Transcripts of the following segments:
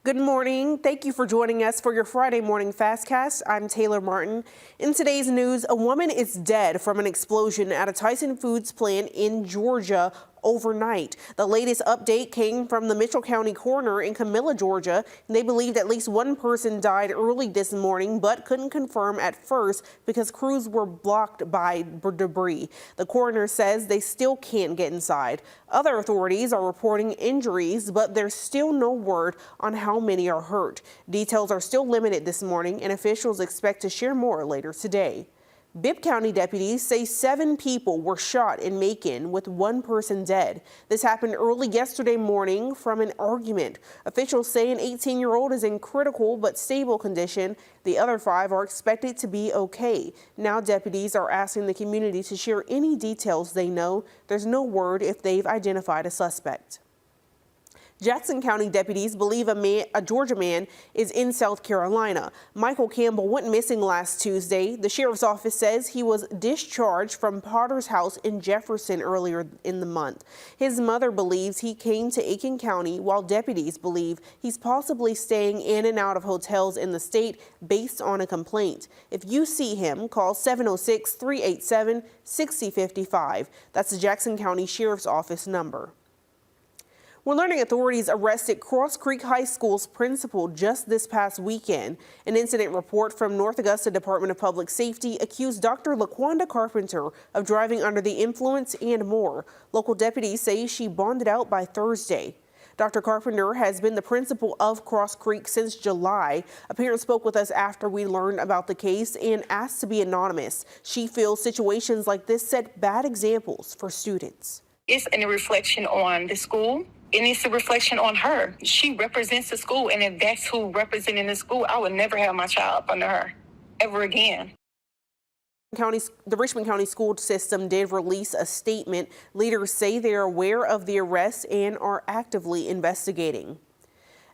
Good morning. Thank you for joining us for your Friday morning FastCast. I'm Taylor Martin. In today's news, a woman is dead from an explosion at a Tyson Foods plant in Georgia overnight. The latest update came from the Mitchell County coroner in Camilla, Georgia. They believed at least one person died early this morning, but couldn't confirm at first because crews were blocked by debris. The coroner says they still can't get inside. Other authorities are reporting injuries, but there's still no word on how many are hurt. Details are still limited this morning, and officials expect to share more later today. Bibb County deputies say 7 people were shot in Macon, with 1 person dead. This happened early yesterday morning from an argument. Officials say an 18-year-old is in critical but stable condition. The other 5 are expected to be okay. Now deputies are asking the community to share any details they know. There's no word if they've identified a suspect. Jackson County deputies believe a Georgia man is in South Carolina. Michael Campbell went missing last Tuesday. The sheriff's office says he was discharged from Potter's house in Jefferson earlier in the month. His mother believes he came to Aiken County, while deputies believe he's possibly staying in and out of hotels in the state based on a complaint. If you see him, call 706-387-6055. That's the Jackson County Sheriff's Office number. We're learning authorities arrested Cross Creek High School's principal just this past weekend. An incident report from North Augusta Department of Public Safety accused Dr. LaQuanda Carpenter of driving under the influence and more. Local deputies say she bonded out by Thursday. Dr. Carpenter has been the principal of Cross Creek since July. A parent spoke with us after we learned about the case and asked to be anonymous. She feels situations like this set bad examples for students. It's a reflection on the school. And it's a reflection on her. She represents the school, and if that's who representing the school, I would never have my child up under her ever again. The Richmond County school system did release a statement. Leaders say they're aware of the arrest and are actively investigating.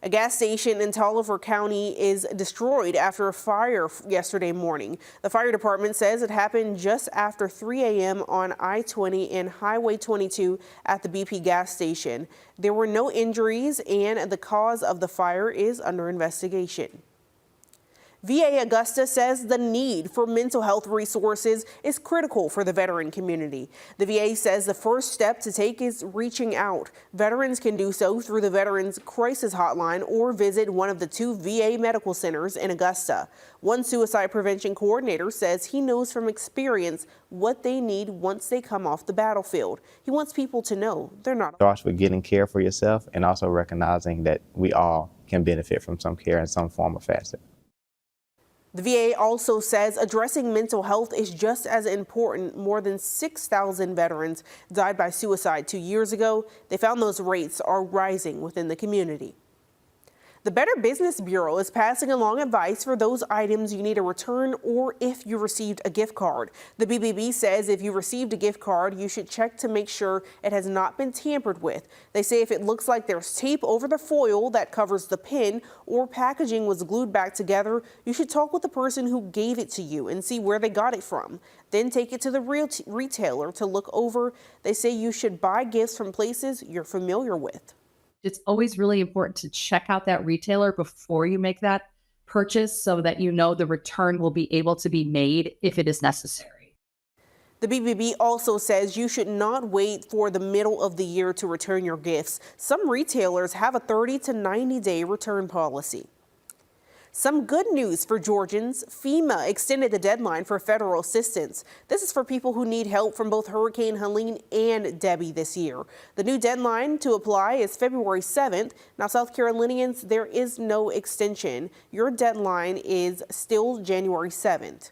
A gas station in Taliaferro County is destroyed after a fire yesterday morning. The fire department says it happened just after 3 a.m. on I-20 and Highway 22 at the BP gas station. There were no injuries, and the cause of the fire is under investigation. VA Augusta says the need for mental health resources is critical for the veteran community. The VA says the first step to take is reaching out. Veterans can do so through the Veterans Crisis Hotline or visit one of the 2 VA medical centers in Augusta. One suicide prevention coordinator says he knows from experience what they need once they come off the battlefield. He wants people to know they're not. Starts with getting care for yourself and also recognizing that we all can benefit from some care in some form or facet. The VA also says addressing mental health is just as important. More than 6,000 veterans died by suicide 2 years ago. They found those rates are rising within the community. The Better Business Bureau is passing along advice for those items you need to return or if you received a gift card. The BBB says if you received a gift card, you should check to make sure it has not been tampered with. They say if it looks like there's tape over the foil that covers the pin or packaging was glued back together, you should talk with the person who gave it to you and see where they got it from. Then take it to the retailer to look over. They say you should buy gifts from places you're familiar with. It's always really important to check out that retailer before you make that purchase so that you know the return will be able to be made if it is necessary. The BBB also says you should not wait for the middle of the year to return your gifts. Some retailers have a 30 to 90-day return policy. Some good news for Georgians. FEMA extended the deadline for federal assistance. This is for people who need help from both Hurricane Helene and Debbie this year. The new deadline to apply is February 7th. Now, South Carolinians, there is no extension. Your deadline is still January 7th.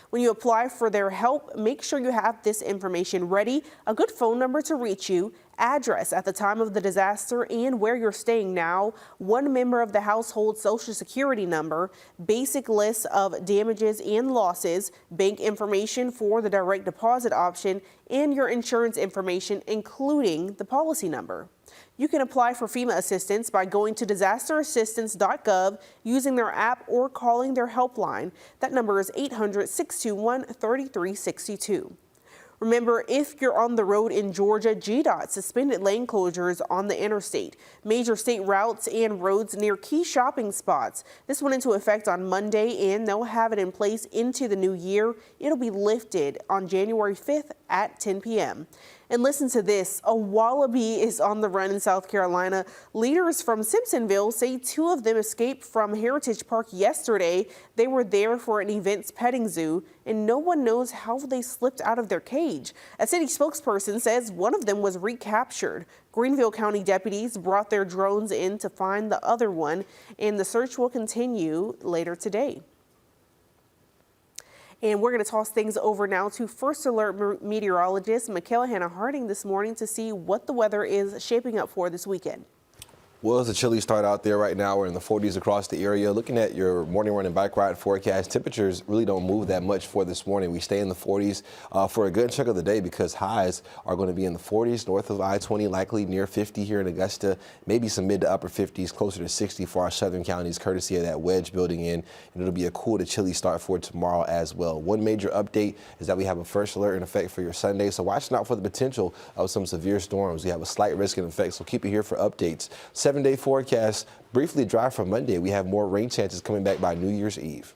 When you apply for their help, make sure you have this information ready: a good phone number to reach you, address at the time of the disaster and where you're staying now, one member of the household social security number, basic list of damages and losses, bank information for the direct deposit option, and your insurance information, including the policy number. You can apply for FEMA assistance by going to disasterassistance.gov, using their app, or calling their helpline. That number is 800-621-3362. Remember, if you're on the road in Georgia, GDOT suspended lane closures on the interstate, major state routes, and roads near key shopping spots. This went into effect on Monday, and they'll have it in place into the new year. It'll be lifted on January 5th at 10 p.m. And listen to this, a wallaby is on the run in South Carolina. Leaders from Simpsonville say 2 of them escaped from Heritage Park yesterday. They were there for an event's petting zoo, and no one knows how they slipped out of their cage. A city spokesperson says one of them was recaptured. Greenville County deputies brought their drones in to find the other one, and the search will continue later today. And we're going to toss things over now to First Alert meteorologist Michaela Hannah Harding this morning to see what the weather is shaping up for this weekend. Well, it's a chilly start out there right now. We're in the 40s across the area. Looking at your morning run and bike ride forecast, temperatures really don't move that much for this morning. We stay in the 40s for a good chunk of the day because highs are going to be in the 40s north of I-20, likely near 50 here in Augusta, maybe some mid to upper 50s, closer to 60 for our southern counties, courtesy of that wedge building in. And it'll be a cool to chilly start for tomorrow as well. One major update is that we have a first alert in effect for your Sunday, so watching out for the potential of some severe storms. We have a slight risk in effect, so keep it here for updates. 7-day forecast, briefly dry for Monday. We have more rain chances coming back by New Year's Eve.